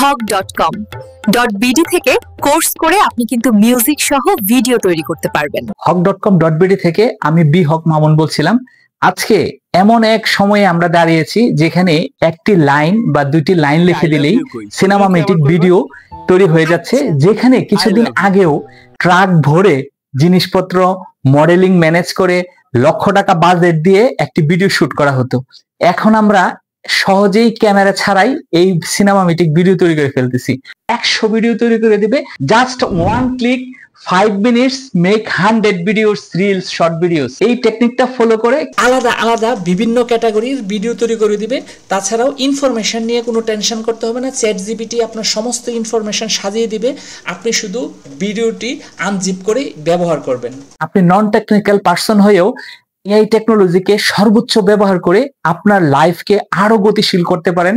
hog.com.bd থেকে course করে আপনি কিন্তু মিউজিক সহ ভিডিও তৈরি করতে পারবেন। hog.com.bd থেকে আমি বি হক মামুন বলছিলাম। আজকে এমন এক সময়ে আমরা দাঁড়িয়েছি যেখানে একটি লাইন বা দুইটি লাইন লিখে দিলেই সিনেমামেটিক ভিডিও তৈরি হয়ে যাচ্ছে, যেখানে কিছুদিন আগেও ট্রাক ভরে জিনিসপত্র মডেলিং ম্যানেজ করে লক্ষ টাকা বাজেট দিয়ে একটি ভিডিও শুট করা হতো। এখন আমরা সহজেই ক্যামেরা ছাড়াই এই সিনেমামেটিক ভিডিও তৈরি করে ফেলতেছি। 100 ভিডিও তৈরি করে দিবে just one click. 5 minutes make 100 videos, reels, short videos। এই টেকনিকটা ফলো করে আলাদা আলাদা বিভিন্ন ক্যাটাগরির ভিডিও তৈরি করে দিবে। তাছাড়াও ইনফরমেশন নিয়ে কোনো টেনশন করতে হবে না। চ্যাট জিপিটি আপনার সমস্ত ইনফরমেশন সাজিয়ে দিবে, আপনি শুধু ভিডিওটি আনজিপ করে ব্যবহার করবেন। আপনি নন টেকনিক্যাল পারসন হয়েও এআই টেকনোলজিকে সর্বোচ্চ ব্যবহার করে আপনার লাইফকে আরো গতিশীল করতে পারেন।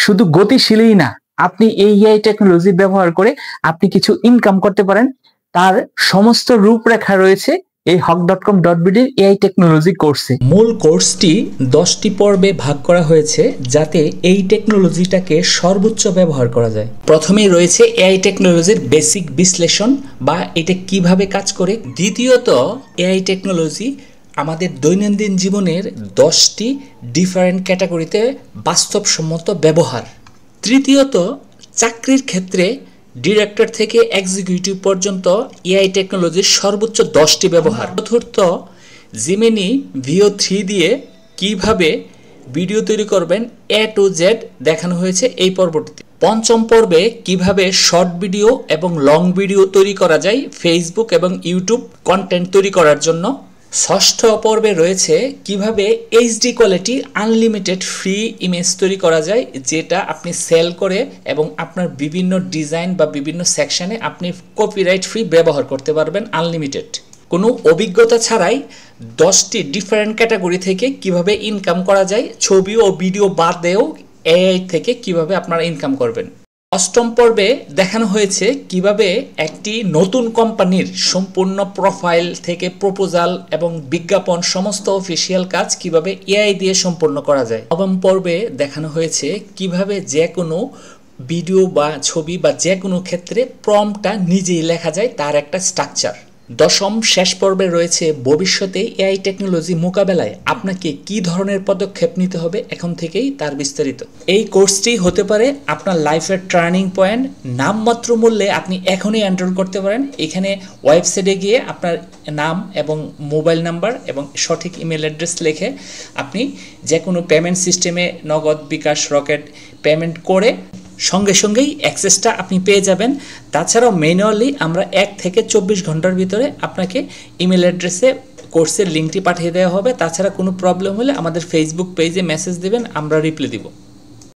শুধু গতিশীলই না, আপনি এই এআই টেকনোলজি ব্যবহার করে আপনি কিছু ইনকাম করতে পারেন। তার সমস্ত রূপরেখা রয়েছে এই hog.com.bd এআই টেকনোলজি কোর্সে। মূল কোর্সটি 10টি পর্বে ভাগ করা হয়েছে যাতে এই টেকনোলজিটাকে সর্বোচ্চ ব্যবহার করা যায়। প্রথমেই রয়েছে এআই টেকনোলজির বেসিক বিশ্লেষণ বা এটা কিভাবে কাজ করে। দ্বিতীয়ত এআই টেকনোলজি আমাদের দৈনন্দিন জীবনের 10টি ডিফারেন্ট ক্যাটাগরিতে বাস্তবসম্মত ব্যবহার। তৃতীয়ত চাকরির ক্ষেত্রে ডিরেক্টর থেকে এক্সিকিউটিভ পর্যন্ত এআই টেকনোলজির সর্বোচ্চ 10টি ব্যবহার। চতুর্থ জিমিনি VO3 দিয়ে কিভাবে ভিডিও তৈরি করবেন A to Z দেখানো হয়েছে এই পর্বটিতে। পঞ্চম পর্বে কিভাবে শর্ট ভিডিও এবং লং ভিডিও তৈরি করা যায় ফেসবুক এবং ইউটিউব কন্টেন্ট তৈরি করার জন্য। ষষ্ঠ পর্বে রয়েছে কিভাবে HD quality unlimited free image তৈরি করা যায়, যেটা আপনি সেল করে এবং আপনার বিভিন্ন ডিজাইন বা বিভিন্ন সেকশনে আপনি কপিরাইট ফ্রি ব্যবহার করতে পারবেন আনলিমিটেড। কোনো অভিজ্ঞতা ছাড়াই 10টি ডিফারেন্ট ক্যাটাগরি থেকে কিভাবে ইনকাম করা যায়, ছবি ও ভিডিও বাদেও AI থেকে কিভাবে আপনারা ইনকাম করবেন। অষ্টম পর্বে দেখানো হয়েছে কিভাবে একটি নতুন কোম্পানির সম্পূর্ণ প্রোফাইল থেকে প্রপোজাল এবং বিজ্ঞাপন সমস্ত অফিসিয়াল কাজ কিভাবে এআই দিয়ে সম্পন্ন করা যায়। নবম পর্বে দেখানো হয়েছে কিভাবে যে কোনো ভিডিও বা ছবি বা যে কোনো ক্ষেত্রে প্রম্পটটা নিজেই লেখা যায়, তার একটা স্ট্রাকচার। দশম শেষ পর্বে রয়েছে ভবিষ্যতে এআই টেকনোলজি মোকাবেলায় আপনাকে কি ধরনের পদক্ষেপ নিতে হবে এখন থেকেই তার বিস্তারিত। এই কোর্সটি হতে পারে আপনার লাইফের টার্নিং পয়েন্ট। নামমাত্র মূল্যে আপনি এখনই এনরোল করতে পারেন। এখানে ওয়েবসাইটে গিয়ে আপনার নাম এবং মোবাইল নাম্বার এবং সঠিক ইমেল অ্যাড্রেস লিখে আপনি যে কোনো পেমেন্ট সিস্টেমে নগদ, বিকাশ, রকেট পেমেন্ট করে সঙ্গে সঙ্গেই অ্যাক্সেসটা আপনি পেয়ে যাবেন। তাছাড়াও ম্যানুয়ালি আমরা 1 থেকে 24 ঘন্টার ভিতরে আপনাকে ইমেল অ্যাড্রেসে কোর্সের লিঙ্কটি পাঠিয়ে দেওয়া হবে। তাছাড়া কোনো প্রবলেম হলে আমাদের ফেসবুক পেজে মেসেজ দেবেন, আমরা রিপ্লাই দিব।